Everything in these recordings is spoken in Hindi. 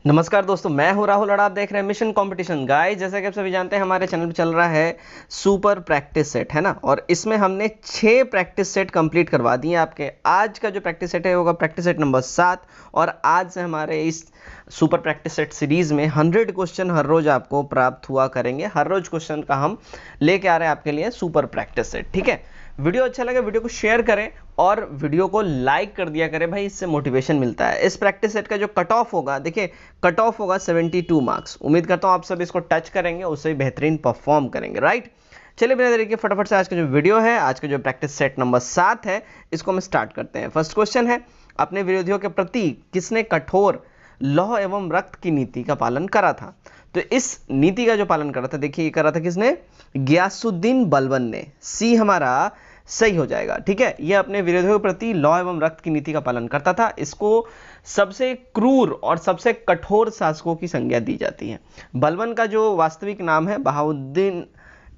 नमस्कार दोस्तों, मैं हूं राहुल और आप देख रहे हैं मिशन कंपटीशन। गाइस, जैसा कि आप सभी जानते हैं हमारे चैनल पे चल रहा है सुपर प्रैक्टिस सेट, है ना। और इसमें हमने 6 प्रैक्टिस सेट कंप्लीट करवा दिए आपके। आज का जो प्रैक्टिस सेट है होगा प्रैक्टिस सेट नंबर 7 और आज से हमारे इस सुपर प्रैक्टिस सेट सीरीज में 100 क्वेश्चन हर रोज आपको प्राप्त हुआ करेंगे। हर रोज क्वेश्चन का हम लेके आ रहे हैं आपके लिए सुपर प्रैक्टिस सेट, ठीक है। वीडियो अच्छा लगे वीडियो को शेयर करें और वीडियो को लाइक कर दिया करें भाई, इससे मोटिवेशन मिलता है। इस प्रैक्टिस सेट का जो कट ऑफ होगा, देखिए कट ऑफ होगा 72 मार्क्स। उम्मीद करता हूं आप सब इसको टच करेंगे, उससे बेहतरीन परफॉर्म करेंगे, राइट। चलिए बिना देरी के फटाफट से आज का जो वीडियो है, आज का जो प्रैक्टिस सेट नंबर 7 है, इसको हम स्टार्ट करते हैं। फर्स्ट क्वेश्चन है, अपने विरोधियों के प्रति किसने कठोर लौह एवं रक्त की नीति का पालन करा था। तो इस नीति का जो पालन करा था, देखिए ये करा था किसने, गियासुद्दीन बलबन ने। सी हमारा सही हो जाएगा, ठीक है। यह अपने विरोधियों के प्रति लौह एवं रक्त की नीति का पालन करता था। इसको सबसे क्रूर और सबसे कठोर शासकों की संज्ञा दी जाती है। बलबन का जो वास्तविक नाम है बहाउद्दीन,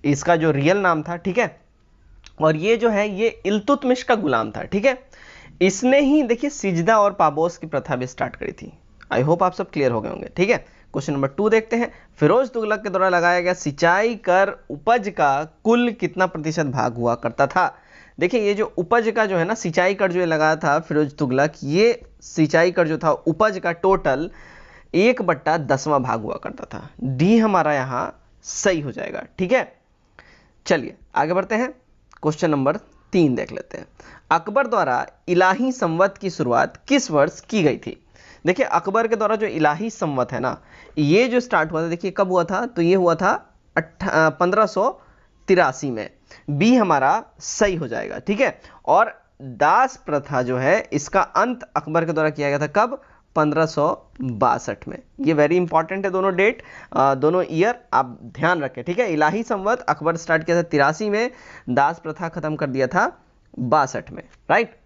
इसका जो रियल नाम था, ठीक है। और ये जो है ये इल्तुतमिश का गुलाम था, ठीक है। इसने ही देखिए सिजदा और पाबोस की प्रथा भी स्टार्ट करी थी। आई होप आप सब क्लियर हो गए होंगे, ठीक है। क्वेश्चन नंबर 2 देखते हैं। फिरोज तुगलक के द्वारा लगाया गया सिंचाई कर उपज का कुल कितना प्रतिशत भाग हुआ करता था। देखिए ये जो उपज का जो है ना सिंचाई कर जो लगाया था फिरोज तुगलक, ये सिंचाई कर जो था उपज का टोटल 1/10वां भाग हुआ करता था। डी हमारा यहां सही हो जाएगा, ठीक है। चलिए आगे बढ़ते हैं। क्वेश्चन नंबर 3 देख लेते हैं। अकबर द्वारा इलाही संवत की शुरुआत किस वर्ष की गई थी। देखिए अकबर के द्वारा जो इलाही संवत है ना, ये जो स्टार्ट हुआ था, देखिए कब हुआ था, तो ये हुआ था 1583 में। बी हमारा सही हो जाएगा, ठीक है। और दास प्रथा जो है इसका अंत अकबर के द्वारा किया गया था कब, 1562 में। ये वेरी इंपॉर्टेंट है, दोनों डेट दोनों ईयर आप ध्यान रखें, ठीक है। इलाही संवत अकबर स्टार्ट किया था 83 में, दास प्रथा खत्म कर दिया था 62 में, राइट।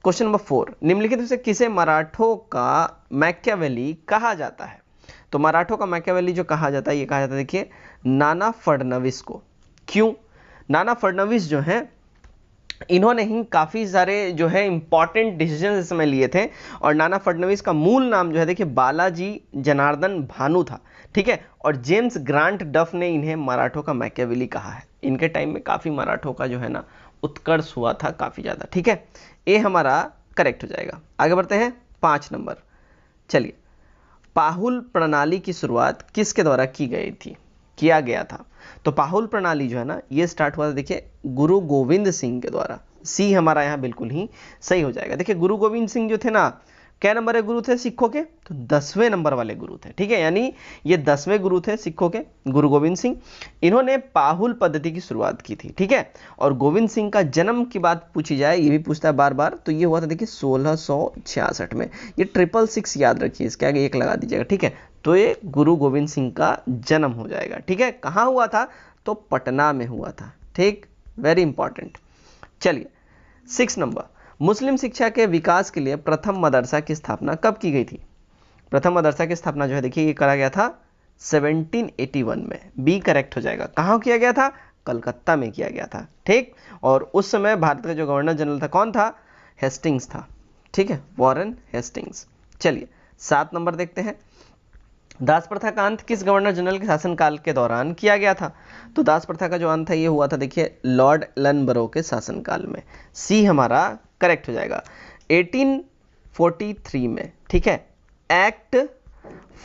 क्वेश्चन नंबर 4, निम्नलिखित में से किसे मराठों का मैकियावेली कहा जाता है। तो मराठों का मैकियावेली जो कहा जाता है, ये कहा जाता है देखिए नाना फडणवीस को। क्यों, नाना फडणवीस जो है इन्होंने ही काफी सारे जो है इंपॉर्टेंट डिसीजन इस समय लिए थे। और नाना फडणवीस का मूल नाम जो है देखिए बालाजी जनार्दन भानु था, ठीक है। और जेम्स ग्रांट डफ ने इन्हें मराठों का मैकियावेली कहा है। इनके टाइम में काफी मराठों का जो है ना उत्कर्ष हुआ था काफी ज्यादा, ठीक है। ये हमारा करेक्ट हो जाएगा। आगे बढ़ते हैं 5 नंबर। चलिए, पाहुल प्रणाली की शुरुआत किसके द्वारा की गई थी, किया गया था। तो पाहुल प्रणाली जो है ना ये स्टार्ट हुआ था देखिए गुरु गोविंद सिंह के द्वारा। सी हमारा यहाँ बिल्कुल ही सही हो जाएगा। देखिए गुरु गोविंद सिंह जो थे ना, क्या नंबर है गुरु थे सिखों के, तो 10वें नंबर वाले गुरु थे, ठीक है। यानी ये 10वें गुरु थे सिखों के, गुरु गोविंद सिंह। इन्होंने पाहुल पद्धति की शुरुआत की थी, ठीक है। और गोविंद सिंह का जन्म की बात पूछी जाए, ये भी पूछता है बार बार, तो ये हुआ था देखिए 1666 में। ये 666 याद रखिए, इसके आगे 1 लगा दीजिएगा, ठीक है। तो ये गुरु गोविंद सिंह का जन्म हो जाएगा, ठीक है। कहाँ हुआ था, तो पटना में हुआ था, ठीक, वेरी इंपॉर्टेंट। चलिए 6 नंबर, मुस्लिम शिक्षा के विकास के लिए प्रथम मदरसा की स्थापना कब की गई थी। प्रथम मदरसा की स्थापना जो है देखिए ये करा गया था 1781 में। बी करेक्ट हो जाएगा। कहाँ किया गया था, कलकत्ता में किया गया था, ठीक। और उस समय भारत का जो गवर्नर जनरल था कौन था, हेस्टिंग्स था, ठीक है, वॉरेन हेस्टिंग्स। चलिए 7 नंबर देखते हैं। दास प्रथा का अंत किस गवर्नर जनरल के शासनकाल के दौरान किया गया था। तो दास प्रथा का जो अंत है ये हुआ था देखिए लॉर्ड एलनबरो के शासनकाल में। सी हमारा करेक्ट हो जाएगा 1843 में, ठीक है। एक्ट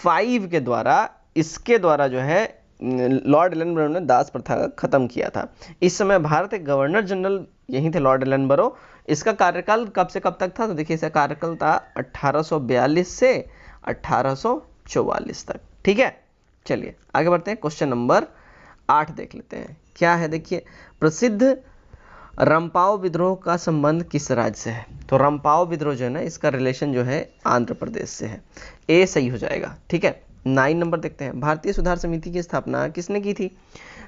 5 के द्वारा, इसके द्वारा जो है लॉर्ड एलनबरो ने दास प्रथा खत्म किया था। इस समय भारत के गवर्नर जनरल यही थे लॉर्ड एलनबरो। इसका कार्यकाल कब से कब तक था, तो देखिए इसका कार्यकाल था 1842 से 1844 तक, ठीक है। चलिए आगे बढ़ते हैं। क्वेश्चन नंबर 8 देख लेते हैं, क्या है देखिए, प्रसिद्ध रंपाओ विद्रोह का संबंध किस राज्य से है। तो रंपाओ विद्रोह जो है ना इसका रिलेशन जो है आंध्र प्रदेश से है। ए सही हो जाएगा, ठीक है। 9 नंबर देखते हैं। भारतीय सुधार समिति की स्थापना किसने की थी।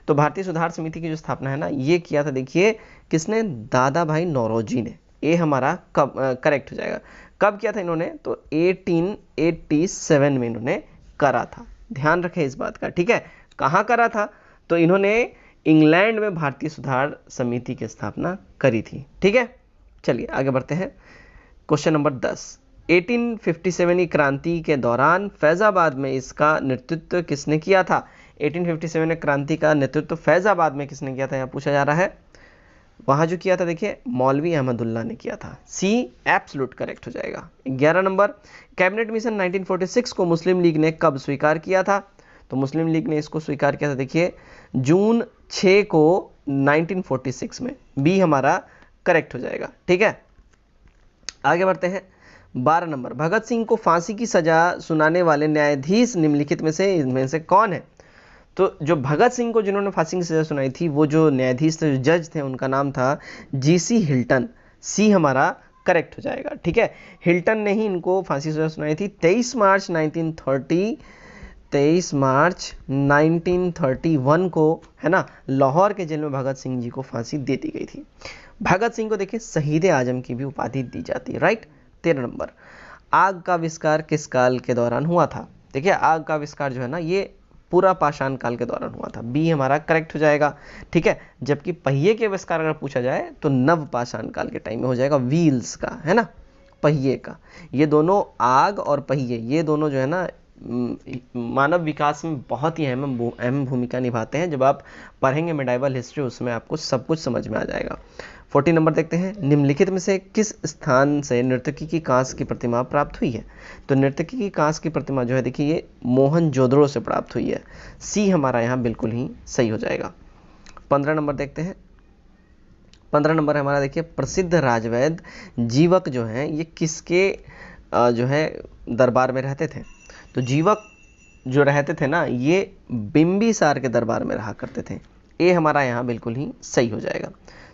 तो भारतीय सुधार समिति की जो स्थापना है ना ये किया था देखिए किसने, दादा भाई नौरोजी ने। ये हमारा कब करेक्ट हो जाएगा। कब किया था इन्होंने, तो 1887 में इन्होंने करा था। ध्यान रखें इस बात का, ठीक है। कहाँ करा था, तो इन्होंने इंग्लैंड में भारतीय सुधार समिति की स्थापना करी थी, ठीक है। चलिए आगे बढ़ते हैं। क्वेश्चन नंबर 10, 1857 की क्रांति के दौरान फैजाबाद में इसका नेतृत्व किसने किया था? 1857 क्रांति का नेतृत्व फैजाबाद में किसने किया था, यहाँ पूछा जा रहा है। वहां जो किया था देखिए मौलवी अहमदुल्ला ने किया था। सी एब्सोल्यूट करेक्ट हो जाएगा। 11 नंबर, कैबिनेट मिशन 1946 को मुस्लिम लीग ने कब स्वीकार किया था? तो मुस्लिम लीग ने इसको स्वीकार किया था देखिए जून 6 को 1946 में। बी हमारा करेक्ट हो जाएगा। ठीक है, आगे बढ़ते हैं। 12 नंबर, भगत सिंह को फांसी की सजा सुनाने वाले न्यायाधीश निम्नलिखित में से इनमें से कौन है? तो जो भगत सिंह को जिन्होंने फांसी की सजा सुनाई थी वो जो न्यायाधीश थे, जो जज थे, उनका नाम था जीसी हिल्टन। सी हमारा करेक्ट हो जाएगा। ठीक है, हिल्टन ने ही इनको फांसी की सजा सुनाई थी। 23 मार्च 1931 को, है ना, लाहौर के जेल में भगत सिंह जी को फांसी दे दी गई थी। भगत सिंह को देखिए शहीद आजम की भी उपाधि दी जाती है, राइट। 13 नंबर, आग का आविष्कार किस काल के दौरान हुआ था? देखिए आग का आविष्कार जो है ना ये पूरा पाषाण काल के दौरान हुआ था। बी हमारा करेक्ट हो जाएगा। ठीक है, जबकि पहिए के आविष्कार अगर पूछा जाए तो नव पाषाण काल के टाइम में हो जाएगा, व्हील्स का, है ना, पहिए का। ये दोनों, आग और पहिए, ये दोनों जो है ना मानव विकास में बहुत ही अहम भूमिका निभाते हैं। जब आप पढ़ेंगे मेडाइवल हिस्ट्री उसमें आपको सब कुछ समझ में आ जाएगा। 40 नंबर देखते हैं, निम्नलिखित में से किस स्थान से नर्तकी की कांस्य की प्रतिमा प्राप्त हुई है? तो नर्तकी की कांस्य की प्रतिमा जो है देखिए ये मोहनजोदड़ो से प्राप्त हुई है। सी हमारा यहाँ बिल्कुल ही सही हो जाएगा। 15 नंबर देखते हैं। 15 नंबर हमारा देखिए, प्रसिद्ध राजवैद्य जीवक जो हैं ये किसके जो है दरबार में रहते थे? तो जीवक जो रहते थे ना ये बिंबिसार के दरबार में रहा करते थे। ए हमारा यहाँ बिल्कुल ही सही हो जाएगा।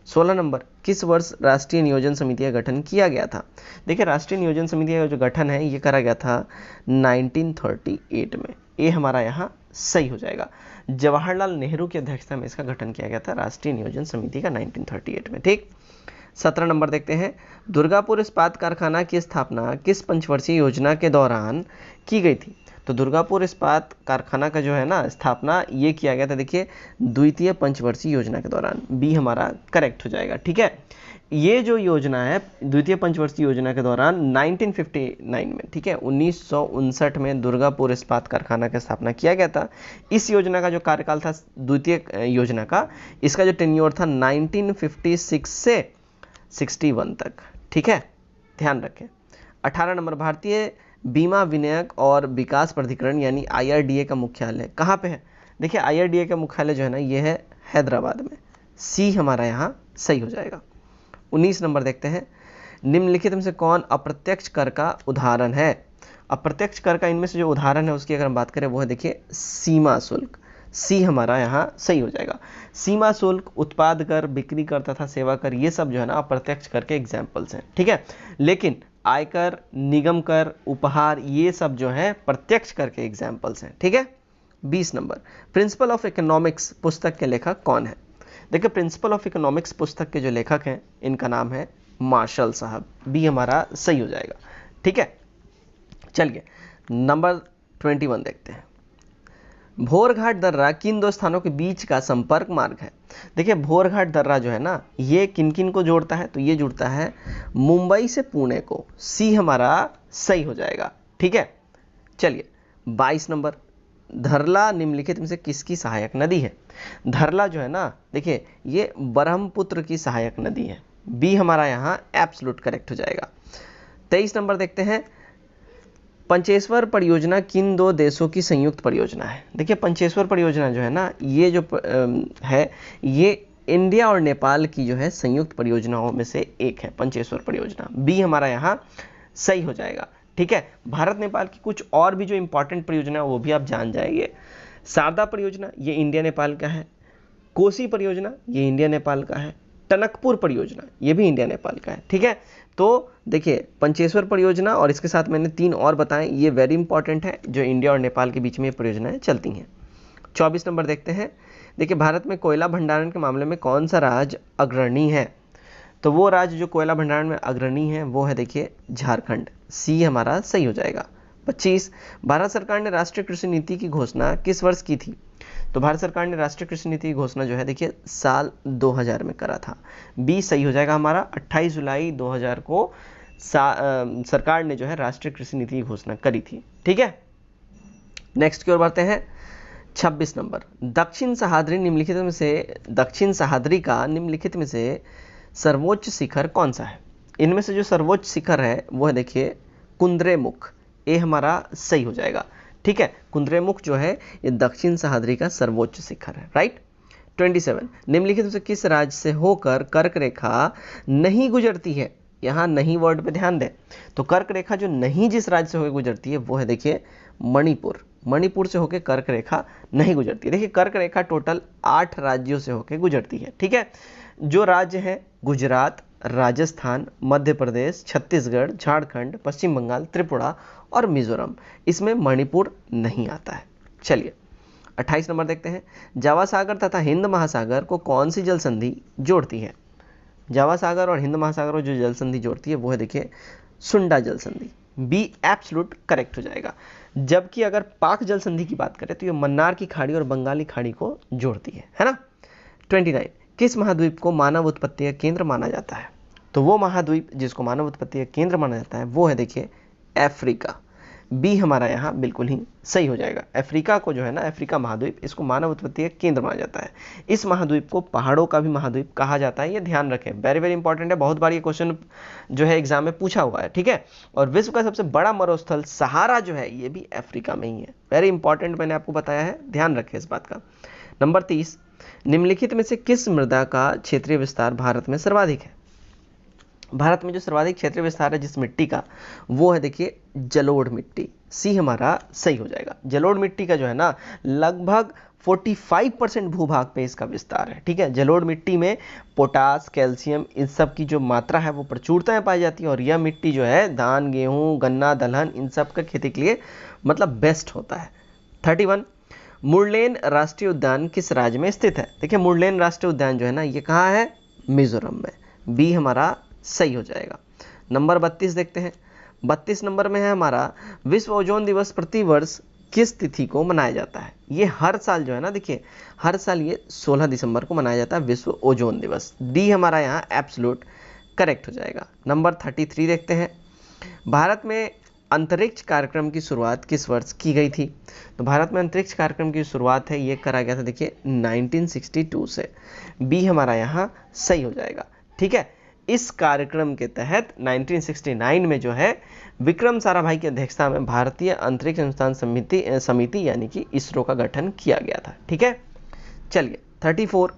16 नंबर, किस वर्ष राष्ट्रीय नियोजन समिति का गठन किया गया था? देखिए राष्ट्रीय नियोजन समिति का जो गठन है ये करा गया था 1938 में। ए हमारा यहाँ सही हो जाएगा। जवाहरलाल नेहरू की अध्यक्षता में इसका गठन किया गया था राष्ट्रीय नियोजन समिति का 1938 में। ठीक, 17 नंबर देखते हैं, दुर्गापुर इस्पात कारखाना की स्थापना किस पंचवर्षीय योजना के दौरान की गई थी? तो दुर्गापुर इस्पात कारखाना का जो है ना स्थापना ये किया गया था देखिए द्वितीय पंचवर्षीय योजना के दौरान। बी हमारा करेक्ट हो जाएगा। ठीक है, ये जो योजना है द्वितीय पंचवर्षीय योजना के दौरान 1959 में, ठीक है, 1959 में दुर्गापुर इस्पात कारखाना की स्थापना किया गया था। इस योजना का जो कार्यकाल था द्वितीय योजना का, इसका जो टेन्योर था 1956 से 61 तक। ठीक है, ध्यान रखें। 18 नंबर, भारतीय बीमा विनियक और विकास प्राधिकरण यानी IRDA का मुख्यालय कहाँ पे है? देखिए IRDA का मुख्यालय जो है ना ये है हैदराबाद में। सी हमारा यहाँ सही हो जाएगा। 19 नंबर देखते हैं, निम्नलिखित में से कौन अप्रत्यक्ष कर का उदाहरण है? अप्रत्यक्ष कर का इनमें से जो उदाहरण है उसकी अगर हम बात करें वो है देखिए सीमा शुल्क। सी हमारा यहाँ सही हो जाएगा। सीमा शुल्क, उत्पाद कर, बिक्री कर तथा सेवा कर, ये सब जो है ना अप्रत्यक्ष कर के एग्जाम्पल्स हैं। ठीक है, लेकिन आयकर, निगम कर, उपहार, ये सब जो है प्रत्यक्ष कर के एग्जाम्पल्स हैं। ठीक है। 20 नंबर, प्रिंसिपल ऑफ इकोनॉमिक्स पुस्तक के लेखक कौन है? देखिए प्रिंसिपल ऑफ इकोनॉमिक्स पुस्तक के जो लेखक हैं इनका नाम है मार्शल साहब। बी हमारा सही हो जाएगा। ठीक है, चलिए नंबर 21 देखते हैं। भोरघाट दर्रा किन दो स्थानों के बीच का संपर्क मार्ग है? देखिए भोरघाट दर्रा जो है ना ये किन किन को जोड़ता है? तो ये जुड़ता है मुंबई से पुणे को। सी हमारा सही हो जाएगा। ठीक है, चलिए 22 नंबर, धरला निम्नलिखित में से किसकी सहायक नदी है? धरला जो है ना देखिए ये ब्रह्मपुत्र की सहायक नदी है। बी हमारा यहाँ एब्सोल्यूट करेक्ट हो जाएगा। 23 नंबर देखते हैं, पंचेश्वर परियोजना किन दो देशों की संयुक्त परियोजना है? देखिए पंचेश्वर परियोजना जो है ना ये जो है ये इंडिया और नेपाल की जो है संयुक्त परियोजनाओं में से एक है पंचेश्वर परियोजना। बी हमारा यहाँ सही हो जाएगा। ठीक है, भारत नेपाल की कुछ और भी जो इंपॉर्टेंट परियोजना है वो भी आप जान जाएंगे। शारदा परियोजना ये इंडिया नेपाल का है। कोसी परियोजना ये इंडिया नेपाल का है। टनकपुर परियोजना ये भी इंडिया नेपाल का है। ठीक है, तो देखिए पंचेश्वर परियोजना और इसके साथ मैंने 3 और बताएं, ये वेरी इंपॉर्टेंट है जो इंडिया और नेपाल के बीच में ये परियोजनाएं चलती हैं। 24 नंबर देखते हैं, देखिए भारत में कोयला भंडारण के मामले में कौन सा राज्य अग्रणी है? तो वो राज्य जो कोयला भंडारण में अग्रणी है वो है देखिए झारखंड। सी हमारा सही हो जाएगा। 25, भारत सरकार ने राष्ट्रीय कृषि नीति की घोषणा किस वर्ष की थी? तो भारत सरकार ने राष्ट्रीय कृषि नीति की घोषणा जो है देखिए साल 2000 में करा था। बी सही हो जाएगा हमारा। 28 जुलाई 2000 को सरकार ने जो है राष्ट्रीय कृषि नीति की घोषणा करी थी। ठीक है, नेक्स्ट की ओर बढ़ते हैं। 26 नंबर, दक्षिण सह्याद्री का निम्नलिखित में से सर्वोच्च शिखर कौन सा है? इनमें से जो सर्वोच्च शिखर है वो है देखिए कुद्रेमुख। ये हमारा सही हो जाएगा। ठीक है, कुद्रेमुख जो है ये दक्षिण सह्याद्री का सर्वोच्च शिखर है। राइट। 27, निम्नलिखित में से किस राज्य से होकर कर्क रेखा नहीं गुजरती है? यहाँ नहीं वर्ड पे ध्यान दें। तो कर्क रेखा जो नहीं जिस राज्य से होकर गुजरती है वो है देखिए मणिपुर। मणिपुर से होकर कर्क रेखा नहीं गुजरती है। देखिए कर्क रेखा टोटल 8 राज्यों से होकर गुजरती है। ठीक है, जो राज्य है गुजरात, राजस्थान, मध्य प्रदेश, छत्तीसगढ़, झारखंड, पश्चिम बंगाल, त्रिपुरा और मिजोरम, इसमें मणिपुर नहीं आता है। चलिए 28 नंबर देखते हैं। जावा सागर तथा हिंद महासागर को कौन सी जल संधि जोड़ती है? जावा सागर और हिंद महासागर को जो जल संधि जोड़ती है वो है देखिए सुंडा जल संधि। बी एब्सोल्यूट करेक्ट हो जाएगा। जबकि अगर पाक जल संधि की बात करें तो ये मन्नार की खाड़ी और बंगाली खाड़ी को जोड़ती है ना। 29, किस महाद्वीप को मानव उत्पत्ति का केंद्र माना जाता है? तो वो महाद्वीप जिसको मानव उत्पत्ति का केंद्र माना जाता है वो है देखिए अफ्रीका। बी हमारा यहाँ बिल्कुल ही सही हो जाएगा। अफ्रीका को जो है ना, अफ्रीका महाद्वीप, इसको मानव उत्पत्ति का केंद्र माना जाता है। इस महाद्वीप को पहाड़ों का भी महाद्वीप कहा जाता है, ये ध्यान रखें, वेरी वेरी इंपॉर्टेंट है। बहुत बार ये क्वेश्चन जो है एग्जाम में पूछा हुआ है। ठीक है, और विश्व का सबसे बड़ा मरुस्थल सहारा जो है ये भी अफ्रीका में ही है। वेरी इंपॉर्टेंट मैंने आपको बताया है, ध्यान रखें इस बात का। नंबर 30, निम्नलिखित में से किस मृदा का क्षेत्रीय विस्तार भारत में सर्वाधिक है? भारत में जो सर्वाधिक क्षेत्रीय विस्तार है जिस मिट्टी का वो है देखिए जलोढ़ मिट्टी। सी हमारा सही हो जाएगा। जलोढ़ मिट्टी का जो है ना लगभग 45% भूभाग पे इसका विस्तार है। ठीक है, जलोढ़ मिट्टी में पोटास, कैल्शियम, इन सब की जो मात्रा है वो प्रचुरता में पाई जाती है और यह मिट्टी जो है धान, गेहूं, गन्ना, दलहन इन सब का खेती के लिए मतलब बेस्ट होता है। 31, मुरलेन राष्ट्रीय उद्यान किस राज्य में स्थित है? देखिए मुरलेन राष्ट्रीय उद्यान जो है ना ये कहाँ है? मिजोरम में। बी हमारा सही हो जाएगा। नंबर 32 देखते हैं। 32 नंबर में है हमारा विश्व ओजोन दिवस प्रतिवर्ष किस तिथि को मनाया जाता है? ये हर साल जो है ना, देखिए हर साल ये 16 दिसंबर को मनाया जाता है विश्व ओजोन दिवस। डी हमारा यहाँ एब्सोल्यूट करेक्ट हो जाएगा। नंबर 33 देखते हैं। भारत में अंतरिक्ष कार्यक्रम की शुरुआत किस वर्ष की गई थी? तो भारत में अंतरिक्ष कार्यक्रम की शुरुआत है ये करा गया था देखिए 1962 से। बी हमारा यहाँ सही हो जाएगा। ठीक है, इस कार्यक्रम के तहत 1969 में जो है विक्रम साराभाई की अध्यक्षता में भारतीय अंतरिक्ष अनुसंधान समिति यानी कि इसरो का गठन किया गया था। ठीक है, चलिए 34,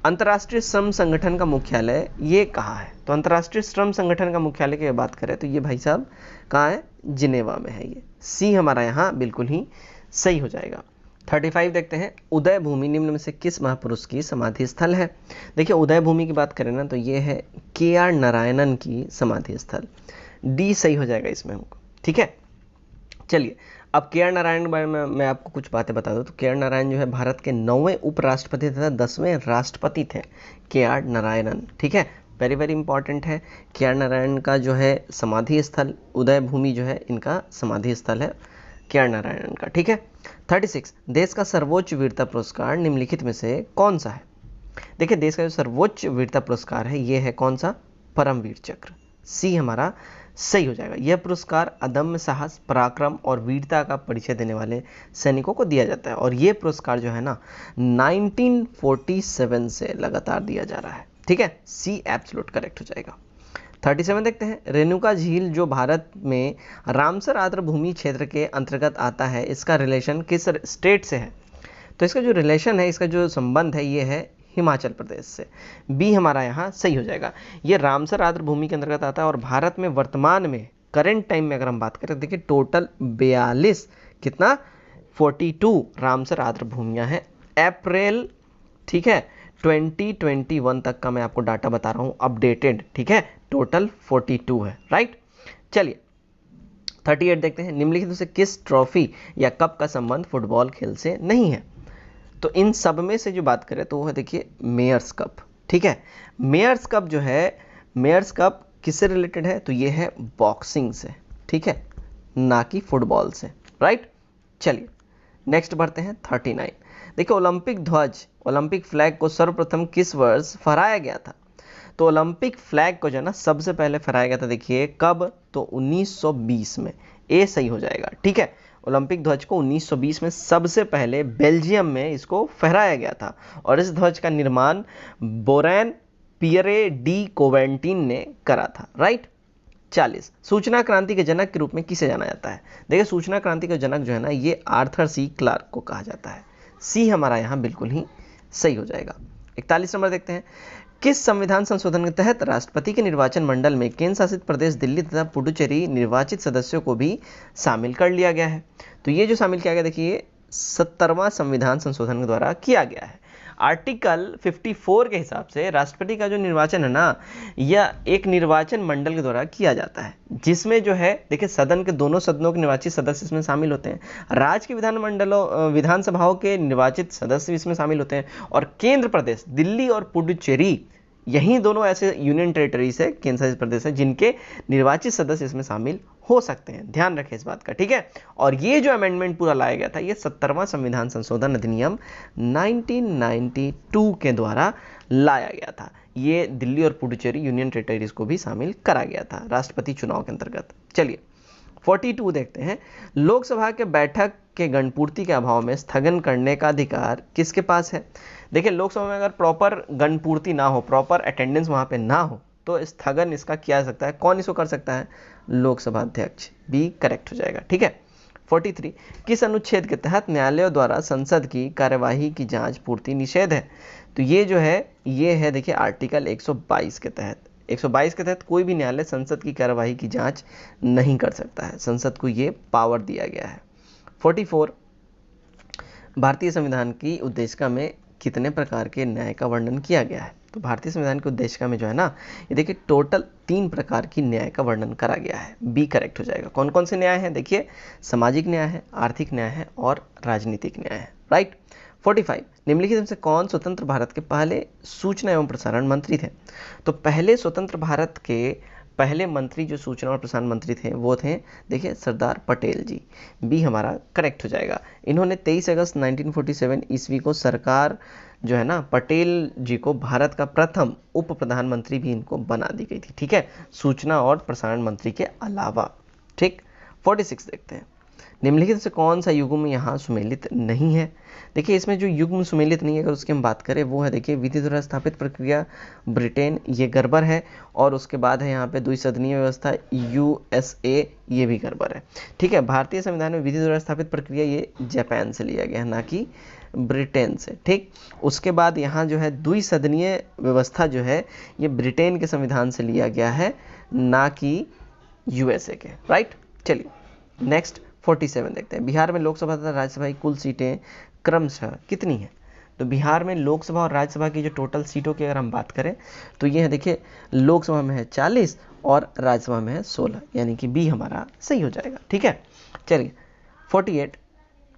अंतर्राष्ट्रीय श्रम संगठन का मुख्यालय ये कहाँ है? तो अंतर्राष्ट्रीय श्रम संगठन का मुख्यालय की बात करें तो ये भाई साहब कहाँ है? जिनेवा में है ये। सी हमारा यहाँ बिल्कुल ही सही हो जाएगा। 35 देखते हैं। उदय भूमि निम्न में से किस महापुरुष की समाधि स्थल है? देखिए उदय भूमि की बात करें ना तो ये है KR नारायणन की समाधि स्थल। डी सही हो जाएगा इसमें हमको। ठीक है, चलिए अब KR नारायण के बारे में मैं आपको कुछ बातें बता दूं। तो KR नारायण जो है भारत के 9वें उपराष्ट्रपति तथा 10वें राष्ट्रपति थे KR नारायणन। ठीक है, वेरी वेरी इंपॉर्टेंट है। KR नारायण का जो है समाधि स्थल उदय भूमि जो है इनका समाधि स्थल है KR नारायणन का। ठीक है, 36, देश का सर्वोच्च वीरता पुरस्कार निम्नलिखित में से कौन सा है? देखिए देश का जो सर्वोच्च वीरता पुरस्कार है ये है कौन सा? परमवीर चक्र। सी हमारा सही हो जाएगा। यह पुरस्कार अदम्य साहस, पराक्रम और वीरता का परिचय देने वाले सैनिकों को दिया जाता है और ये पुरस्कार जो है ना 1947 से लगातार दिया जा रहा है। ठीक है, सी एब्सोल्यूट करेक्ट हो जाएगा। 37 देखते हैं। रेणुका झील जो भारत में रामसर आर्द्र भूमि क्षेत्र के अंतर्गत आता है इसका रिलेशन किस स्टेट से है? तो इसका जो रिलेशन है, इसका जो संबंध है ये है हिमाचल प्रदेश से। बी हमारा यहाँ सही हो जाएगा। ये रामसर आर्द्र भूमि के अंतर्गत आता है और भारत में वर्तमान में करेंट टाइम में अगर हम बात करें देखिए टोटल 42 कितना 42 रामसर आर्द्र भूमियाँ हैं। अप्रैल ठीक है 2021 तक का मैं आपको डाटा बता रहा हूँ अपडेटेड। ठीक है, टोटल 42 है। राइट, चलिए 38 देखते हैं। निम्नलिखित से किस ट्रॉफी या कप का संबंध फुटबॉल खेल से नहीं है? तो इन सब में से जो बात करें तो वो है देखिए मेयर्स कप। ठीक है, मेयर्स कप जो है, मेयर्स कप किससे रिलेटेड है? तो ये है बॉक्सिंग से। ठीक है, ना कि फुटबॉल से। राइट, चलिए नेक्स्ट बढ़ते हैं 39। देखिए ओलंपिक ध्वज, ओलंपिक फ्लैग को सर्वप्रथम किस वर्ष फहराया गया था? तो ओलंपिक फ्लैग को जो है ना सबसे पहले फहराया गया था, देखिए कब, तो 1920 में। ए सही हो जाएगा, ठीक है। ओलंपिक ध्वज को 1920 में सबसे पहले बेल्जियम में इसको फहराया गया था, और इस ध्वज का निर्माण बोरेन पियरे डी कोवेंटीन ने करा था, राइट। 40, सूचना क्रांति के जनक के रूप में किसे जाना जाता है? देखिए सूचना क्रांति के जनक जो है ना, ये आर्थर सी क्लार्क को कहा जाता है। सी हमारा यहाँ बिल्कुल ही सही हो जाएगा। 41 नंबर देखते हैं, किस संविधान संशोधन के तहत राष्ट्रपति के निर्वाचन मंडल में केंद्र शासित प्रदेश दिल्ली तथा पुडुचेरी निर्वाचित सदस्यों को भी शामिल कर लिया गया है? तो ये जो शामिल किया गया, देखिए 70वां संविधान संशोधन के द्वारा किया गया है। आर्टिकल 54 के हिसाब से राष्ट्रपति का जो निर्वाचन है ना, यह एक निर्वाचन मंडल के द्वारा किया जाता है, जिसमें जो है देखिए सदन के दोनों सदनों के निर्वाचित सदस्य इसमें शामिल होते हैं, राज्य के विधानसभाओं के निर्वाचित सदस्य इसमें शामिल होते हैं, और केंद्र प्रदेश दिल्ली और पुडुचेरी, यही दोनों ऐसे यूनियन टेरिटरीज है, केंद्र शासित प्रदेश है, जिनके निर्वाचित सदस्य इसमें शामिल हो सकते हैं। ध्यान रखें इस बात का, ठीक है। और ये जो अमेंडमेंट पूरा लाया गया था, ये 70वां संविधान संशोधन अधिनियम 1992 के द्वारा लाया गया था। ये दिल्ली और पुडुचेरी यूनियन टेरिटरीज को भी शामिल करा गया था राष्ट्रपति चुनाव के अंतर्गत। चलिए 42 देखते हैं, लोकसभा के बैठक के गणपूर्ति के अभाव में स्थगन करने का अधिकार किसके पास है? देखिए लोकसभा में अगर प्रॉपर गणपूर्ति ना हो, प्रॉपर अटेंडेंस वहां पे ना हो, तो स्थगन इसका किया जा सकता है। कौन इसको कर सकता है? लोकसभा अध्यक्ष। बी करेक्ट हो जाएगा, ठीक है। 43, किस अनुच्छेद के तहत न्यायालयों द्वारा संसद की कार्यवाही की जांच पूर्ति निषेध है? तो ये जो है, ये है देखिए आर्टिकल 122 के तहत। 122 के तहत कोई भी न्यायालय संसद की कार्यवाही की जांच नहीं कर सकता है, संसद को ये पावर दिया गया है। 44, भारतीय संविधान की उद्देशिका में कितने प्रकार के न्याय का वर्णन किया गया है? तो भारतीय संविधान की उद्देशिका में जो है ना, ये देखिए टोटल 3 प्रकार की न्याय का वर्णन करा गया है। बी करेक्ट हो जाएगा। कौन कौन से न्याय हैं? देखिए सामाजिक न्याय है, आर्थिक न्याय है और राजनीतिक न्याय है, राइट। 45, निम्नलिखित में से कौन स्वतंत्र भारत के पहले सूचना एवं प्रसारण मंत्री थे? तो पहले स्वतंत्र भारत के पहले मंत्री जो सूचना और प्रसारण मंत्री थे, वो थे देखिए सरदार पटेल जी। बी हमारा करेक्ट हो जाएगा। इन्होंने 23 अगस्त 1947 ईस्वी को सरकार जो है ना, पटेल जी को भारत का प्रथम उप प्रधानमंत्री भी इनको बना दी गई थी, ठीक है, सूचना और प्रसारण मंत्री के अलावा, ठीक। 46 देखते हैं, निम्नलिखित से कौन सा युग्म यहाँ सुमेलित नहीं है? देखिए इसमें जो युग्म सुमेलित नहीं है, अगर उसकी हम बात करें, वो है देखिए विधि द्वारा स्थापित प्रक्रिया ब्रिटेन, ये गड़बड़ है, और उसके बाद है यहाँ पे द्विसदनीय व्यवस्था USA, ये भी गड़बड़ है, ठीक है। भारतीय संविधान में विधि द्वारा स्थापित प्रक्रिया ये जापान से लिया गया है, ना कि ब्रिटेन से, ठीक। उसके बाद यहाँ जो है द्विसदनीय व्यवस्था जो है, ये ब्रिटेन के संविधान से लिया गया है, ना कि USA के, राइट। चलिए नेक्स्ट 47 देखते हैं, बिहार में लोकसभा तथा राज्यसभा की कुल सीटें क्रमशः कितनी हैं? तो बिहार में लोकसभा और राज्यसभा की जो टोटल सीटों की अगर हम बात करें, तो ये है देखिए लोकसभा में है 40 और राज्यसभा में है 16, यानी कि बी हमारा सही हो जाएगा, ठीक है। चलिए 48,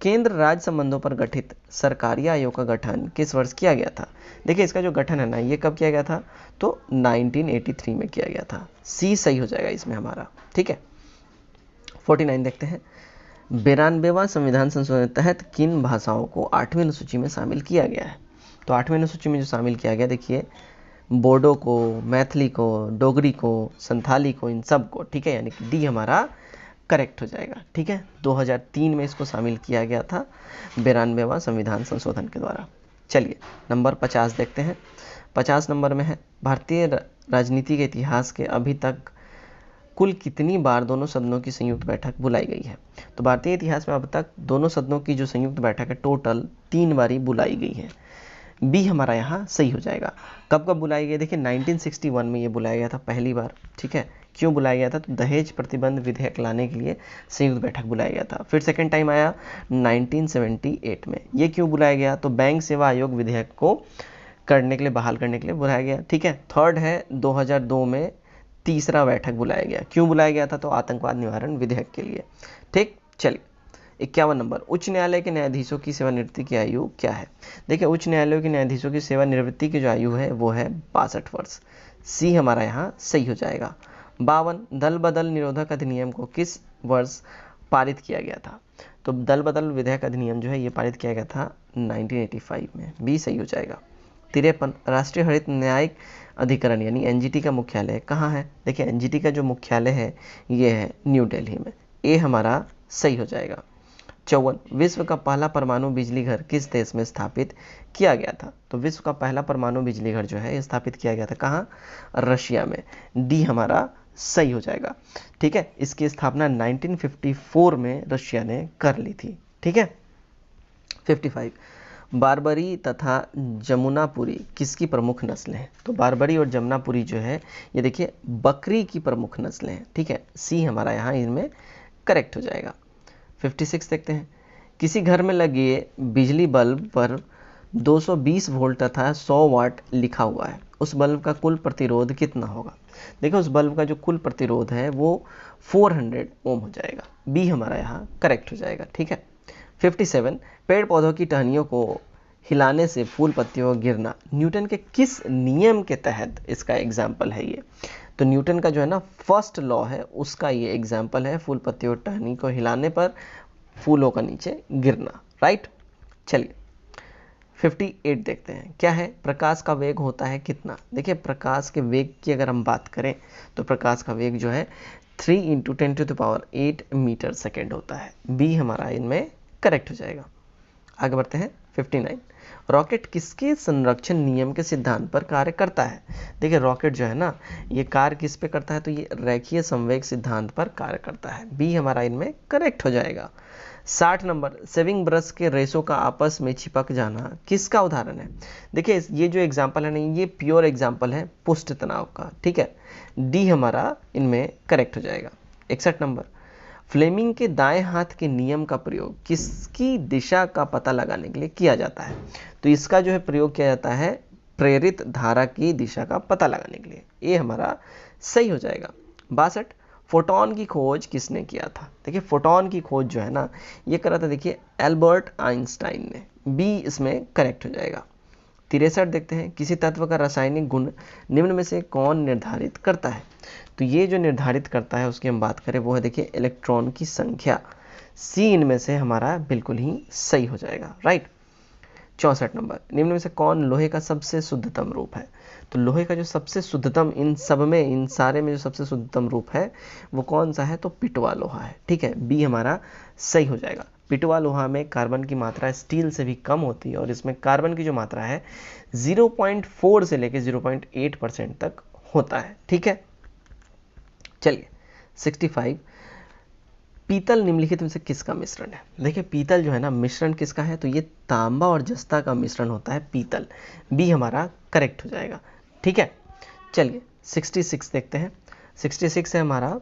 केंद्र राज्य संबंधों पर गठित सरकारी आयोग का गठन किस वर्ष किया गया था? देखिए इसका जो गठन है ना, ये कब किया गया था? तो 1983 में किया गया था। सी सही हो जाएगा इसमें हमारा, ठीक है। 49 देखते हैं, 92वां संविधान संशोधन के तहत किन भाषाओं को 8वीं अनुसूची में शामिल किया गया है? तो 8वीं अनुसूची में जो शामिल किया गया, देखिए बोडो को, मैथिली को, डोगरी को, संथाली को, इन सब को, ठीक है, यानी कि डी हमारा करेक्ट हो जाएगा, ठीक है। 2003 में इसको शामिल किया गया था 92वां संविधान संशोधन के द्वारा। चलिए नंबर 50 देखते हैं। 50 नंबर में है, भारतीय राजनीति के इतिहास के अभी तक कुल कितनी बार दोनों सदनों की संयुक्त बैठक बुलाई गई है? तो भारतीय इतिहास में अब तक दोनों सदनों की जो संयुक्त बैठक है, टोटल 3 बारी बुलाई गई है। बी हमारा यहाँ सही हो जाएगा। कब कब बुलाई गई? देखिए 1961 में ये बुलाया गया था पहली बार, ठीक है। क्यों बुलाया गया था? तो दहेज प्रतिबंध विधेयक लाने के लिए संयुक्त बैठक बुलाया गया था। फिर सेकंड टाइम आया 1978 में। ये क्यों बुलाया गया? तो बैंक सेवा आयोग विधेयक को करने के लिए, बहाल करने के लिए बुलाया गया, ठीक है। थर्ड है 2002 में तीसरा बैठक बुलाया गया। क्यों बुलाया गया था? तो आतंकवाद निवारण विधेयक के लिए, ठीक। चलिए 51 नंबर, उच्च न्यायालय के न्यायाधीशों की सेवानिवृत्ति की आयु क्या है? देखिए उच्च न्यायालयों के न्यायाधीशों की सेवानिवृत्ति की जो आयु है वो है 62 वर्ष। सी हमारा यहाँ सही हो जाएगा। 52, दल बदल निरोधक अधिनियम को किस वर्ष पारित किया गया था? तो दल बदल विधेयक अधिनियम जो है ये पारित किया गया था 1985 में। बी सही हो जाएगा। 53, राष्ट्रीय हरित न्यायिक अधिकरण यानी एनजीटी का मुख्यालय कहाँ है? देखिए एनजीटी का जो मुख्यालय है ये है न्यू दिल्ली में। ए हमारा सही हो जाएगा। 54, विश्व का पहला परमाणु बिजली घर किस देश में स्थापित किया गया था? तो विश्व का पहला परमाणु बिजली घर जो है स्थापित किया गया था कहाँ? रशिया में। डी हमारा सही हो जाएगा। ठीक है, इसकी स्थापना 1954 में रशिया ने कर ली थी। ठीक है। 55, बारबरी तथा जमुनापुरी किसकी प्रमुख नस्लें हैं? तो बारबरी और जमुनापुरी जो है ये देखिए बकरी की प्रमुख नस्लें हैं। ठीक है, सी हमारा यहाँ इनमें करेक्ट हो जाएगा। 56 देखते हैं, किसी घर में लगे बिजली बल्ब पर 220 वोल्ट तथा 100 वाट लिखा हुआ है, उस बल्ब का कुल प्रतिरोध कितना होगा? देखो उस बल्ब का जो कुल प्रतिरोध है वो 400 ओम हो जाएगा। बी हमारा यहाँ करेक्ट हो जाएगा। ठीक है। 57, पेड़ पौधों की टहनियों को हिलाने से फूल पत्तियों का गिरना न्यूटन के किस नियम के तहत इसका एग्जाम्पल है ये? तो न्यूटन का जो है ना फर्स्ट लॉ है उसका ये एग्जाम्पल है, फूल पत्तियों टहनी को हिलाने पर फूलों का नीचे गिरना। राइट। चलिए 58 देखते हैं, क्या है? प्रकाश का वेग होता है कितना? देखिए प्रकाश के वेग की अगर हम बात करें तो प्रकाश का वेग जो है 3 × 10⁸ मीटर सेकेंड होता है। बी हमारा इनमें करेक्ट हो जाएगा। आगे बढ़ते हैं 59, रॉकेट किसके संरक्षण नियम के सिद्धांत पर कार्य करता है? देखिए रॉकेट जो है ना ये कार्य किस पे करता है? तो ये रेखीय संवेग सिद्धांत पर कार्य करता है। बी हमारा इनमें करेक्ट हो जाएगा। 60 नंबर, सेविंग ब्रश के रेशों का आपस में चिपक जाना किसका उदाहरण है? देखिए ये जो एग्जाम्पल है ना ये प्योर एग्जाम्पल है पुष्ट तनाव का। ठीक है, डी हमारा इनमें करेक्ट हो जाएगा। 61 नंबर, फ्लेमिंग के दाएं हाथ के नियम का प्रयोग किसकी दिशा का पता लगाने के लिए किया जाता है? तो इसका जो है प्रयोग किया जाता है प्रेरित धारा की दिशा का पता लगाने के लिए। ये हमारा सही हो जाएगा। 62, फोटोन की खोज किसने किया था? देखिए फोटोन की खोज जो है ना ये करा था देखिए एल्बर्ट आइंस्टाइन ने। बी इसमें करेक्ट हो जाएगा। 63 देखते हैं, किसी तत्व का रासायनिक गुण निम्न में से कौन निर्धारित करता है? तो ये जो निर्धारित करता है उसकी हम बात करें वो है देखिए इलेक्ट्रॉन की संख्या। सी इनमें से हमारा बिल्कुल ही सही हो जाएगा। राइट। 64 नंबर, निम्न में से कौन लोहे का सबसे शुद्धतम रूप है? तो लोहे का जो सबसे शुद्धतम इन सब में इन सारे में जो सबसे शुद्धतम रूप है वो कौन सा है? तो पिटवा लोहा है। ठीक है, बी हमारा सही हो जाएगा। पिटवा लोहा में कार्बन की मात्रा स्टील से भी कम होती है और इसमें कार्बन की जो मात्रा है 0.4 से लेकर 0.8% तक होता है। ठीक है। चलिए 65, पीतल निम्नलिखित में से किसका मिश्रण है? देखिए पीतल जो है ना मिश्रण किसका है? तो ये तांबा और जस्ता का मिश्रण होता है पीतल। बी हमारा करेक्ट हो जाएगा। ठीक है। चलिए 66 देखते हैं। 66 है हमारा,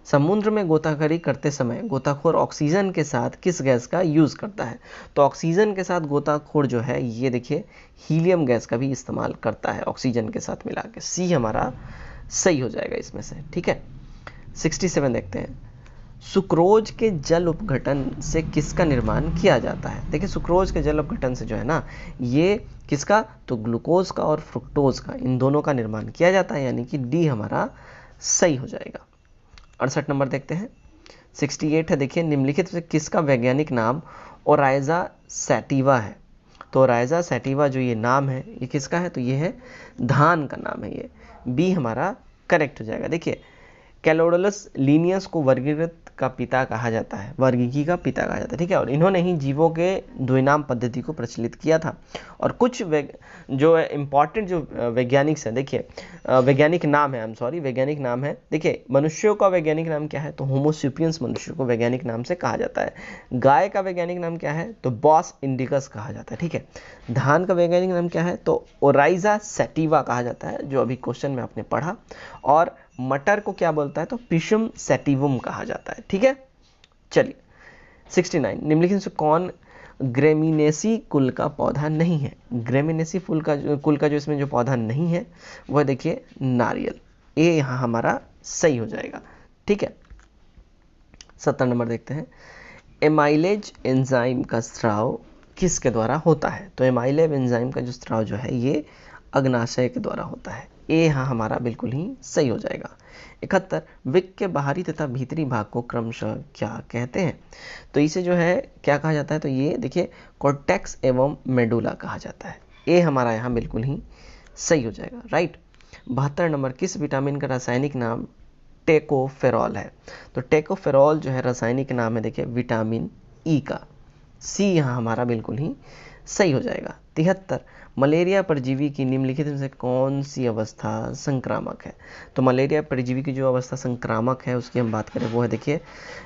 समुद्र में गोताखोरी करते समय गोताखोर ऑक्सीजन के साथ किस गैस का यूज़ करता है? तो ऑक्सीजन के साथ गोताखोर जो है ये देखिए हीलियम गैस का भी इस्तेमाल करता है ऑक्सीजन के साथ मिला के। सी हमारा सही हो जाएगा इसमें से। ठीक है। 67 देखते हैं, सुक्रोज के जल उपघटन से किसका निर्माण किया जाता है? देखिए सुक्रोज के जल उपघटन से जो है ना ये किसका? तो ग्लूकोज का और फ्रुक्टोज का, इन दोनों का निर्माण किया जाता है, यानी कि डी हमारा सही हो जाएगा। 68 नंबर देखते हैं। 68 है देखिए, निम्नलिखित से किसका वैज्ञानिक नाम ओराइजा सैटिवा है? तो ओराइजा सैटिवा जो ये नाम है ये किसका है? तो ये है धान का नाम है ये। बी हमारा करेक्ट हो जाएगा। देखिए कैलोडलस लिनियस को वर्गीकृत का पिता कहा जाता है, वर्गीकी का पिता कहा जाता है। ठीक है, और इन्होंने ही जीवों के द्विनाम पद्धति को प्रचलित किया था। और कुछ जो इम्पॉर्टेंट जो वैज्ञानिक हैं, देखिए वैज्ञानिक नाम है, वैज्ञानिक नाम है, देखिए मनुष्यों का वैज्ञानिक नाम क्या है? तो होमोसेपियंस मनुष्य को वैज्ञानिक नाम से कहा जाता है। गाय का वैज्ञानिक नाम क्या है? तो बॉस इंडिकस कहा जाता है। ठीक है, धान का वैज्ञानिक नाम क्या है? तो ओराइजा सैटिवा कहा जाता है, जो अभी क्वेश्चन में आपने पढ़ा। और मटर को क्या बोलता है? तो पिशम सैटिवम कहा जाता है। ठीक है। चलिए 69, निम्नलिखित से कौन ग्रेमिनेसी कुल का पौधा नहीं है? ग्रेमिनेसी कुल का जो इसमें जो पौधा नहीं है वह देखिए नारियल। ये यहाँ हमारा सही हो जाएगा। ठीक है। 70 नंबर देखते हैं, एमाइलेज एंजाइम का स्राव किसके द्वारा होता है? तो एमाइलेज एंजाइम का जो स्राव जो है ये अग्नाशय के द्वारा होता है। ये यहाँ हमारा बिल्कुल ही सही हो जाएगा। 71, विक के बाहरी तथा भीतरी भाग को क्रमशः क्या कहते हैं? तो इसे जो है क्या कहा जाता है? तो ये देखिए कॉर्टेक्स एवं मेडुला कहा जाता है। ये हमारा यहाँ बिल्कुल ही सही हो जाएगा। राइट। 72 नंबर, किस विटामिन का रासायनिक नाम टेकोफेरॉल है? तो टेकोफेरॉल जो है रासायनिक नाम है देखिए विटामिन ई का। सी यहाँ हमारा बिल्कुल ही सही हो जाएगा। 73, मलेरिया परजीवी की निम्नलिखित में से कौन सी अवस्था संक्रामक है? तो मलेरिया परजीवी की जो अवस्था संक्रामक है उसकी हम बात करें वो है देखिए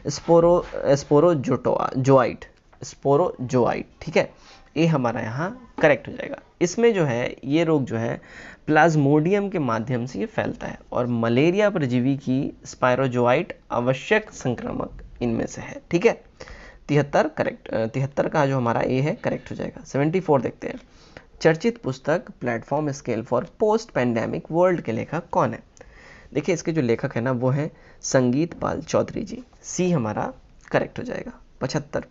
स्पोरोजोआइट, स्पोरोजोआइट, ठीक है, ये हमारा यहाँ करेक्ट हो जाएगा। इसमें जो है ये रोग जो है प्लाज्मोडियम के माध्यम से ये फैलता है और मलेरिया परजीवी की स्पायरोजोआइट आवश्यक संक्रामक इनमें से है, ठीक है। 73 करेक्ट, 73 का जो हमारा ए है करेक्ट हो जाएगा। 74 देखते हैं, चर्चित पुस्तक platform scale for post pandemic world के लेखक कौन है? देखिए इसके जो लेखक है ना वो है संगीत पाल चौधरी जी। सी हमारा करेक्ट हो जाएगा। 75,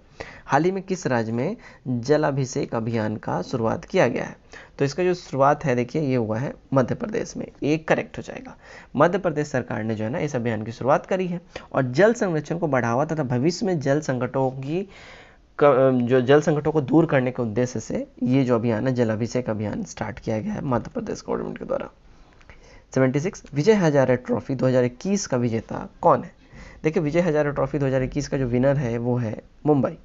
हाल ही में किस राज्य में जलाभिषेक अभियान का शुरुआत किया गया है? तो इसका जो शुरुआत है देखिए ये हुआ है मध्य प्रदेश में, एक करेक्ट हो जाएगा। मध्य प्रदेश सरकार ने जो है ना इस अभियान की शुरुआत करी है और जल संरक्षण को बढ़ावा तथा भविष्य में जल संकटों को दूर करने के उद्देश्य से ये जो अभियान है जलाभिषेक अभियान स्टार्ट किया गया है मध्य प्रदेश गवर्नमेंट के द्वारा। 76, विजय हजारे ट्रॉफी 2021 का विजेता कौन है? देखिए विजय हजारे ट्रॉफी 2021 का जो विनर है वो है मुंबई।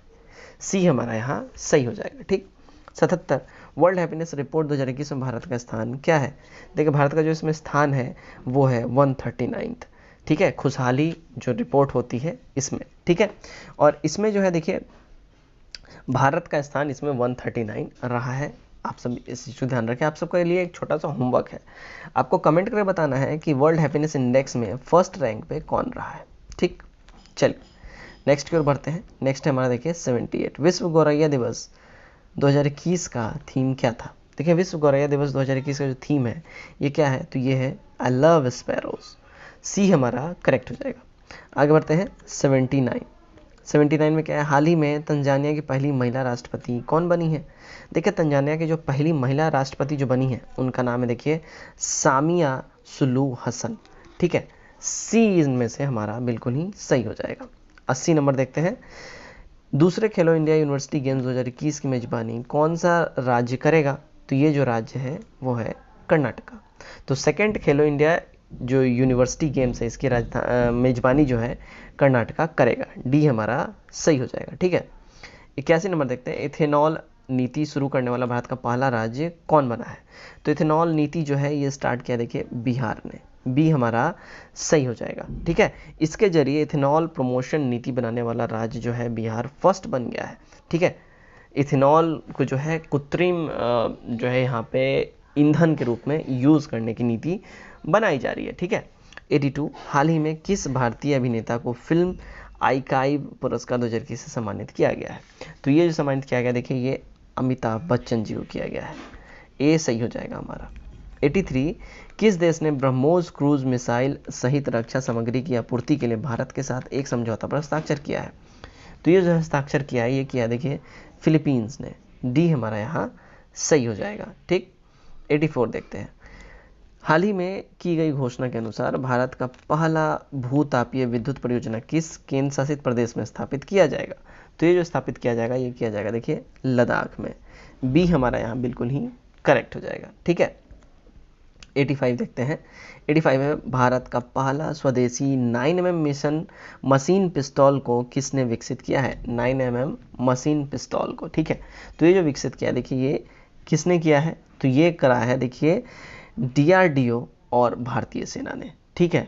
सी हमारा यहाँ सही हो जाएगा, ठीक। 77, वर्ल्ड हैप्पीनेस रिपोर्ट 2021 में भारत का स्थान क्या है? देखिए भारत का जो इसमें स्थान है वो है 139th, ठीक है, खुशहाली जो रिपोर्ट होती है इसमें, ठीक है। और इसमें जो है देखिए भारत का स्थान इसमें 139 रहा है। आप सब इस चीज़ को ध्यान रखें। आप सबके लिए एक छोटा सा होमवर्क है, आपको कमेंट करके बताना है कि वर्ल्ड हैप्पीनेस इंडेक्स में फर्स्ट रैंक पे कौन रहा है, ठीक। चलिए नेक्स्ट की ओर बढ़ते हैं। नेक्स्ट है हमारा देखिए 78, विश्व गौरैया दिवस 2021 का थीम क्या था? देखिए विश्व गौरैया दिवस 2021 का जो थीम है ये क्या है? तो ये है आई लव स्पैरोज। सी हमारा करेक्ट हो जाएगा। आगे बढ़ते हैं 79 में क्या है? हाल ही में तंजानिया की पहली महिला राष्ट्रपति कौन बनी है? देखिए तंजानिया की जो पहली महिला राष्ट्रपति जो बनी है उनका नाम है देखिए सामिया सुलू हसन, ठीक है। सी इनमें से हमारा बिल्कुल ही सही हो जाएगा। 80 नंबर देखते हैं, दूसरे खेलो इंडिया यूनिवर्सिटी गेम्स 2021 की मेजबानी कौन सा राज्य करेगा? तो ये जो राज्य है वो है कर्नाटका। तो सेकेंड खेलो इंडिया जो यूनिवर्सिटी गेम्स है इसकी मेजबानी जो है कर्नाटका करेगा। डी हमारा सही हो जाएगा, ठीक है। 81 नंबर देखते हैं, इथेनॉल नीति शुरू करने वाला भारत का पहला राज्य कौन बना है? तो इथेनॉल नीति जो है ये स्टार्ट किया देखिए बिहार ने। बी हमारा सही हो जाएगा, ठीक है। इसके जरिए इथेनॉल प्रमोशन नीति बनाने वाला राज्य जो है बिहार फर्स्ट बन गया है, ठीक है। इथेनॉल को जो है कृत्रिम जो है यहाँ पे ईंधन के रूप में यूज़ करने की नीति बनाई जा रही है, ठीक है। 82, हाल ही में किस भारतीय अभिनेता को फिल्म आईकाइव पुरस्कार 2021 से सम्मानित किया गया है? तो ये जो सम्मानित किया गया देखिए ये अमिताभ बच्चन जी को किया गया है। ए सही हो जाएगा हमारा। 83, किस देश ने ब्रह्मोस क्रूज मिसाइल सहित रक्षा सामग्री की आपूर्ति के लिए भारत के साथ एक समझौता पर हस्ताक्षर किया है? तो ये जो हस्ताक्षर किया है ये किया देखिए फिलीपींस ने। डी हमारा यहाँ सही हो जाएगा, ठीक। 84 देखते हैं, हाल ही में की गई घोषणा के अनुसार भारत का पहला भूतापीय विद्युत परियोजना किस केंद्र शासित प्रदेश में स्थापित किया जाएगा? तो ये जो स्थापित किया जाएगा ये किया जाएगा देखिए लद्दाख में। बी हमारा यहाँ बिल्कुल ही करेक्ट हो जाएगा, ठीक है। 85 देखते हैं, 85 में भारत का पहला स्वदेशी 9mm मिशन मशीन पिस्तौल को किसने विकसित किया है? 9mm मशीन पिस्तौल को, ठीक है। तो ये जो विकसित किया देखिए ये किसने किया है? तो ये करा है देखिए DRDO और भारतीय सेना ने, ठीक है।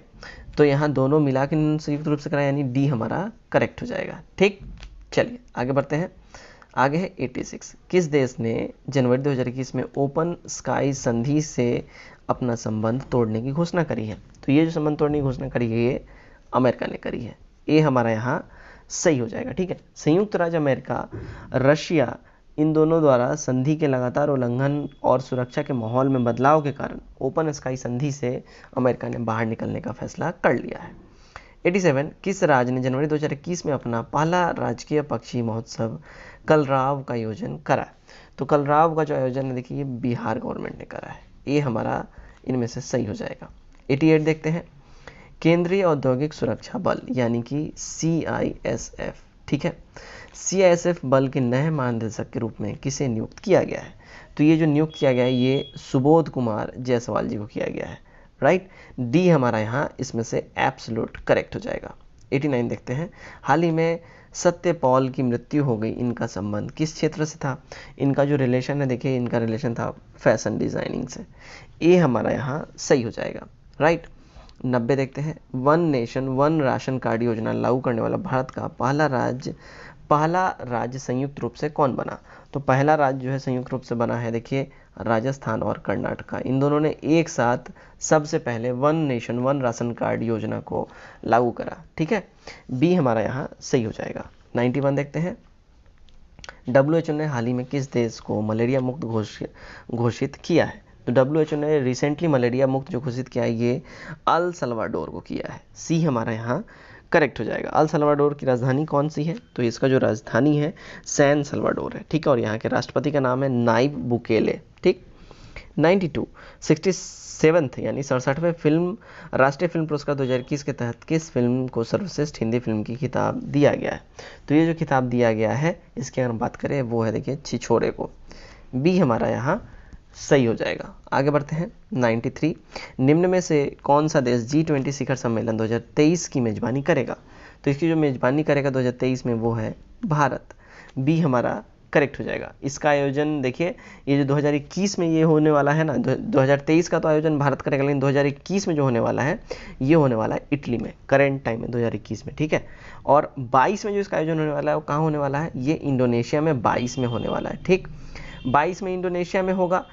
तो यहाँ दोनों मिला के संयुक्त रूप से करा यानी डी हमारा करेक्ट हो जाएगा, ठीक। चलिए आगे बढ़ते हैं। आगे है 86, किस देश ने जनवरी 2021 में ओपन स्काई संधि से अपना संबंध तोड़ने की घोषणा करी है? तो ये जो संबंध तोड़ने की घोषणा करी है ये अमेरिका ने करी है। ए हमारा यहाँ सही हो जाएगा, ठीक है। संयुक्त राज्य अमेरिका, रशिया इन दोनों द्वारा संधि के लगातार उल्लंघन और सुरक्षा के माहौल में बदलाव के कारण ओपन स्काई संधि से अमेरिका ने बाहर निकलने का फैसला कर लिया है। 87, किस राज्य ने जनवरी 2021 में अपना पहला राजकीय पक्षी महोत्सव कलराव का आयोजन करा? तो कलराव का जो आयोजन है देखिए ये बिहार गवर्नमेंट ने करा है। ये हमारा इनमें से सही हो जाएगा। 88 देखते हैं, केंद्रीय औद्योगिक सुरक्षा बल यानी कि CISF, ठीक है। CISF बल के नए महानिदेशक के रूप में किसे नियुक्त किया गया है? तो ये जो नियुक्त किया गया है ये सुबोध कुमार जायसवाल जी को किया गया है। राइट। डी हमारा यहाँ इसमें से एब्सोल्यूट करेक्ट हो जाएगा। 89 देखते हैं, हाल ही में सत्यपाल की मृत्यु हो गई, इनका संबंध किस क्षेत्र से था? इनका जो रिलेशन है देखिए, इनका रिलेशन था फैशन डिजाइनिंग से। ए हमारा यहाँ सही हो जाएगा, राइट। 90 देखते हैं, one nation one ration card योजना लागू करने वाला भारत का पहला राज्य संयुक्त रूप से कौन बना? तो पहला राज्य जो है संयुक्त रूप से बना है देखिए राजस्थान और कर्नाटका। इन दोनों ने एक साथ सबसे पहले one nation one ration card योजना को लागू करा, ठीक है। बी हमारा यहाँ सही हो जाएगा। 91 देखते हैं, WHO ने हाल ही में किस देश को मलेरिया मुक्त घोषित किया है? तो WHO ने रिसेंटली मलेरिया मुक्त जो घोषित किया है ये अल सल्वाडोर को किया है। सी हमारा यहाँ करेक्ट हो जाएगा। अल सल्वाडोर की राजधानी कौन सी है? तो इसका जो राजधानी है सैन सल्वाडोर है, ठीक है। और यहाँ के राष्ट्रपति का नाम है नाइब बुकेले, ठीक। 92 67 यानी 67वें फिल्म राष्ट्रीय फिल्म पुरस्कार 2021 के तहत किस फिल्म को सर्वश्रेष्ठ हिंदी फिल्म की खिताब दिया गया है? तो ये जो खिताब दिया गया है इसकी अगर हम बात करें वो है देखिए छिछोरे को। बी हमारा यहाँ सही हो जाएगा। आगे बढ़ते हैं। 93 निम्न में से कौन सा देश G20 शिखर सम्मेलन 2023 की मेजबानी करेगा? तो इसकी जो मेजबानी करेगा 2023 में वो है भारत। बी हमारा करेक्ट हो जाएगा। इसका आयोजन देखिए, ये जो 2021 में ये होने वाला है ना, 2023 का तो आयोजन भारत करेगा, लेकिन 2021 में जो होने वाला है ये होने वाला है इटली में, करेंट टाइम में 2021 में, ठीक है। और 22 में जो इसका आयोजन होने वाला है वो कहाँ होने वाला है? ये इंडोनेशिया में 22 में होने वाला है, ठीक। 22 में इंडोनेशिया में होगा,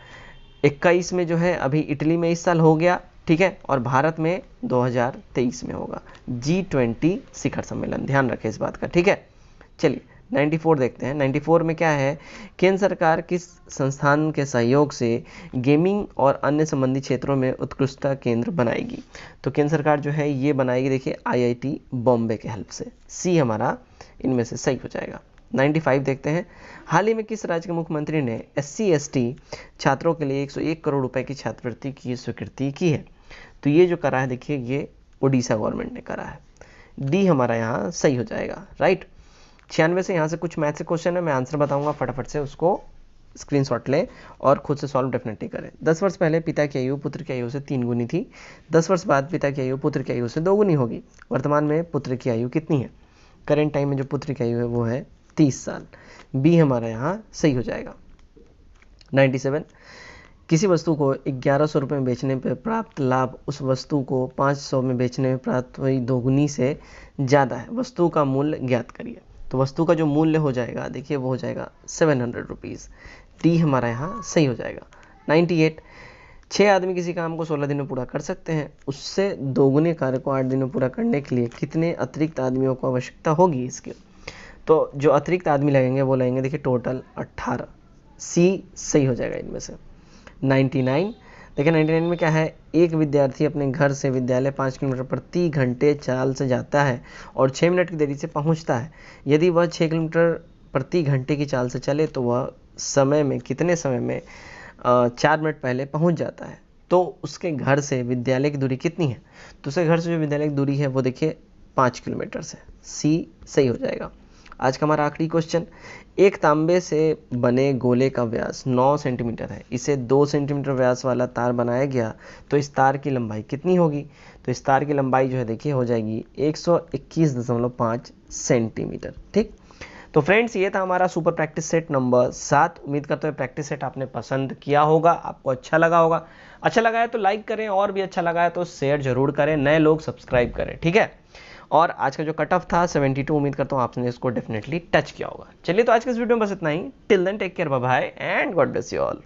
21 में जो है अभी इटली में इस साल हो गया, ठीक है। और भारत में 2023 में होगा G20 शिखर सम्मेलन, ध्यान रखें इस बात का, ठीक है। चलिए 94 देखते हैं। 94 में क्या है, केंद्र सरकार किस संस्थान के सहयोग से गेमिंग और अन्य संबंधी क्षेत्रों में उत्कृष्टता केंद्र बनाएगी? तो केंद्र सरकार जो है ये बनाएगी देखिए IIT बॉम्बे के हेल्प से। सी हमारा इनमें से सही हो जाएगा। 95 देखते हैं, हाल ही में किस राज्य के मुख्यमंत्री ने SC/ST छात्रों के लिए 101 करोड़ रुपए की छात्रवृत्ति की स्वीकृति की है? तो ये जो करा है देखिए ये उड़ीसा गवर्नमेंट ने करा है। डी हमारा यहाँ सही हो जाएगा, राइट। 96 से यहाँ से कुछ मैथ से क्वेश्चन है, मैं आंसर बताऊंगा, फटाफट से उसको स्क्रीनशॉट लें और खुद से सॉल्व डेफिनेटली करें। 10 वर्ष पहले पिता की आयु पुत्र की आयु से 3 गुनी थी। 10 वर्ष बाद पिता की आयु पुत्र की आयु से 2 गुनी होगी। वर्तमान में पुत्र की आयु कितनी है? करेंट टाइम में जो पुत्र की आयु है वो है 30 साल। बी हमारा यहाँ सही हो जाएगा। 97 किसी वस्तु को 1100 रुपये में बेचने पर प्राप्त लाभ उस वस्तु को 500 में बेचने में प्राप्त हुई दोगुनी से ज़्यादा है, वस्तु का मूल्य ज्ञात करिए। तो वस्तु का जो मूल्य हो जाएगा देखिए वो हो जाएगा 700 रुपीज़। डी हमारा यहाँ सही हो जाएगा। 98 6 आदमी किसी काम को 16 दिन में पूरा कर सकते हैं, उससे दोगुने कार्य को 8 दिन में पूरा करने के लिए कितने अतिरिक्त आदमियों को आवश्यकता होगी इसकी? तो जो अतिरिक्त आदमी लगेंगे वो लगेंगे देखिए टोटल 18। सी सही हो जाएगा इनमें से। 99 देखिए 99 में क्या है, एक विद्यार्थी अपने घर से विद्यालय 5 किलोमीटर प्रति घंटे चाल से जाता है और 6 मिनट की देरी से पहुंचता है। यदि वह 6 किलोमीटर प्रति घंटे की चाल से चले तो वह कितने समय में 4 मिनट पहले पहुंच जाता है? तो उसके घर से विद्यालय की दूरी कितनी है? तो उसके घर से जो विद्यालय की दूरी है वो देखिए 5 किलोमीटर से। सी सही हो जाएगा। आज का हमारा आखिरी क्वेश्चन, एक तांबे से बने गोले का व्यास 9 सेंटीमीटर है, इसे 2 सेंटीमीटर व्यास वाला तार बनाया गया, तो इस तार की लंबाई कितनी होगी? तो इस तार की लंबाई जो है देखिए हो जाएगी 121.5 सेंटीमीटर, ठीक। तो फ्रेंड्स ये था हमारा सुपर प्रैक्टिस सेट नंबर 7। उम्मीद करते हैं प्रैक्टिस सेट आपने पसंद किया होगा, आपको अच्छा लगा होगा। अच्छा लगा है तो लाइक करें, और भी अच्छा लगा है तो शेयर जरूर करें, नए लोग सब्सक्राइब करें, ठीक है। और आज का जो कट ऑफ था 72, उम्मीद करता हूँ आपने इसको डेफिनेटली टच किया होगा। चलिए तो आज के इस वीडियो में बस इतना ही। Till then take care, bye bye and God bless you all.